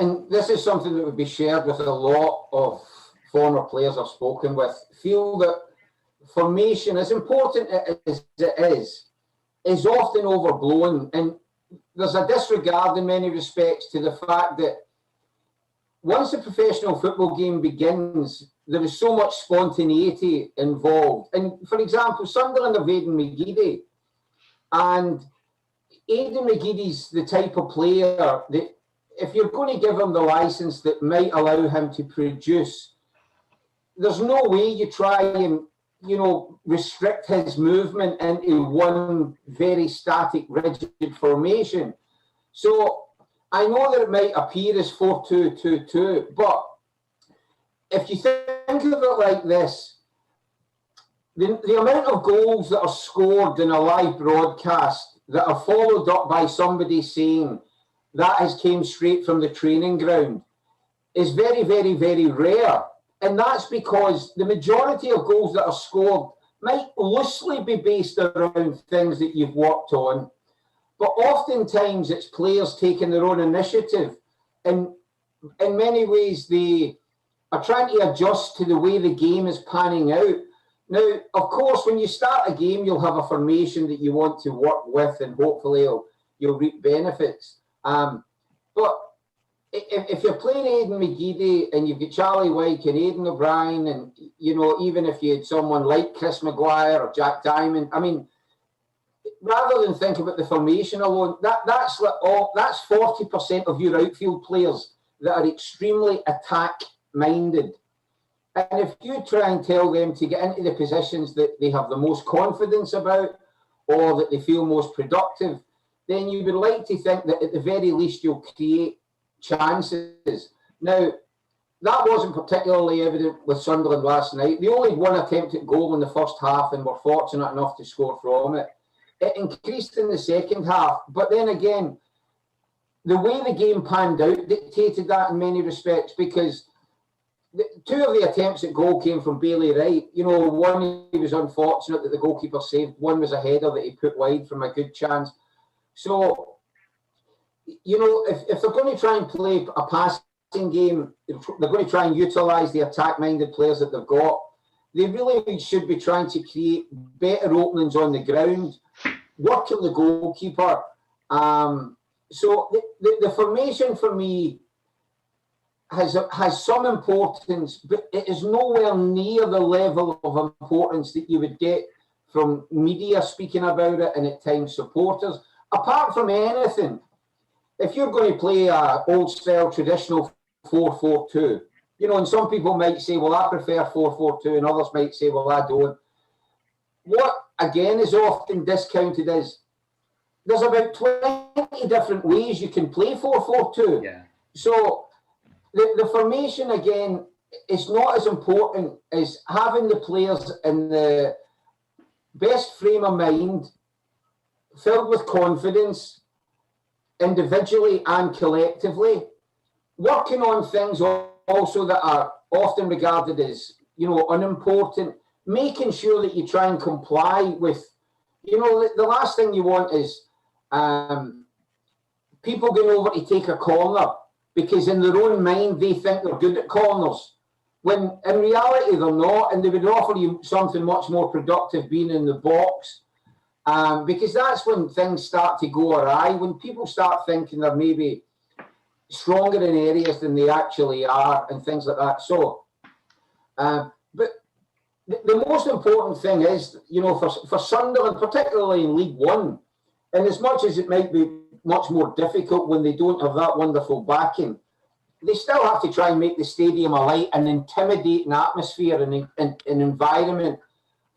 and this is something that would be shared with a lot of former players I've spoken with, feel that formation, as important as it is often overblown. And there's a disregard in many respects to the fact that once a professional football game begins, there is so much spontaneity involved. And for example, Sunderland have Aidan McGeady. And Aidan McGeady's the type of player that if you're going to give him the licence that might allow him to produce, there's no way you try and, restrict his movement into one very static, rigid formation. So I know that it might appear as 4-2-2-2, but if you think of it like this, the amount of goals that are scored in a live broadcast that are followed up by somebody saying that has came straight from the training ground is very, very, very rare. And that's because the majority of goals that are scored might loosely be based around things that you've worked on, but oftentimes it's players taking their own initiative. And in many ways, they are trying to adjust to the way the game is panning out. Now, of course, when you start a game, you'll have a formation that you want to work with, and hopefully you'll reap benefits. But if you're playing Aidan McGeady and you've got Charlie Wyke and Aidan O'Brien, and even if you had someone like Chris Maguire or Jack Diamond, I mean, rather than think about the formation alone, that's 40% of your outfield players that are extremely attack-minded. And if you try and tell them to get into the positions that they have the most confidence about or that they feel most productive, then you would like to think that at the very least you'll create chances. Now, that wasn't particularly evident with Sunderland last night. They only had one attempt at goal in the first half and were fortunate enough to score from it. It increased in the second half, but then again, the way the game panned out dictated that in many respects, because two of the attempts at goal came from Bailey Wright. One he was unfortunate that the goalkeeper saved. One was a header that he put wide from a good chance. So, if they're going to try and play a passing game, they're going to try and utilise the attack-minded players that they've got. They really should be trying to create better openings on the ground, working the goalkeeper. So the formation for me has some importance, but it is nowhere near the level of importance that you would get from media speaking about it and at times supporters. Apart from anything, if you're going to play an old-style traditional 4-4-2, and some people might say, well, I prefer 4-4-2, and others might say, well, I don't. What, again, is often discounted is there's about 20 different ways you can play 4-4-2. Yeah. So the formation, again, is not as important as having the players in the best frame of mind, filled with confidence, individually and collectively, working on things also that are often regarded as, unimportant, making sure that you try and comply with, the last thing you want is people going over to take a corner because in their own mind they think they're good at corners, when in reality they're not, and they would offer you something much more productive being in the box. Because that's when things start to go awry, when people start thinking they're maybe stronger in areas than they actually are and things like that. So, but the most important thing is, for Sunderland, particularly in League One, and as much as it might be much more difficult when they don't have that wonderful backing, they still have to try and make the stadium a light and intimidating atmosphere and an environment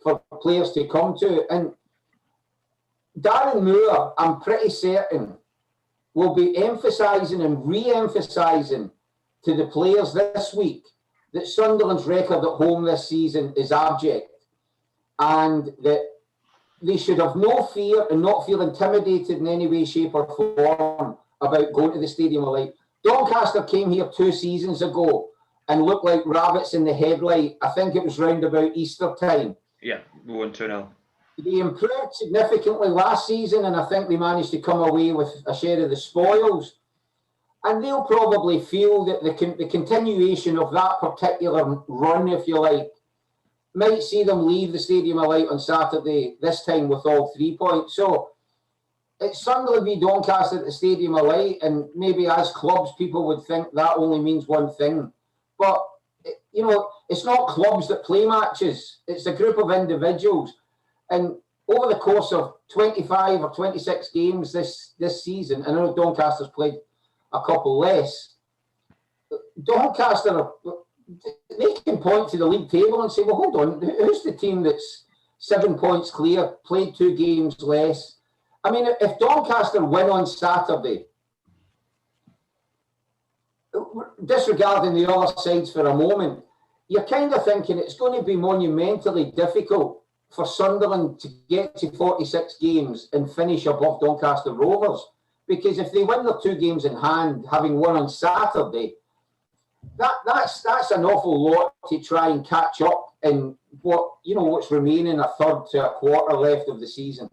for players to come to. And Darren Moore, I'm pretty certain, will be emphasising and re-emphasising to the players this week that Sunderland's record at home this season is abject, and that they should have no fear and not feel intimidated in any way, shape or form about going to the Stadium of Light. Doncaster came here 2 seasons ago and looked like rabbits in the headlight. I think it was round about Easter time. Yeah, we won 2-0. They improved significantly last season, and I think they managed to come away with a share of the spoils. And they'll probably feel that the continuation of that particular run, if you like, might see them leave the Stadium of Light on Saturday, this time with all 3 points. So it's Sunderland v Doncaster at the Stadium of Light, and maybe as clubs, people would think that only means one thing. But, it's not clubs that play matches. It's a group of individuals. And over the course of 25 or 26 games this season, and I know Doncaster's played a couple less, Doncaster, they can point to the league table and say, well, hold on, who's the team that's 7 points clear, played 2 games less? I mean, if Doncaster win on Saturday, disregarding the other sides for a moment, you're kind of thinking it's going to be monumentally difficult for Sunderland to get to 46 games and finish above Doncaster Rovers. Because if they win their 2 games in hand, having won on Saturday, that's an awful lot to try and catch up in what's remaining a third to a quarter left of the season.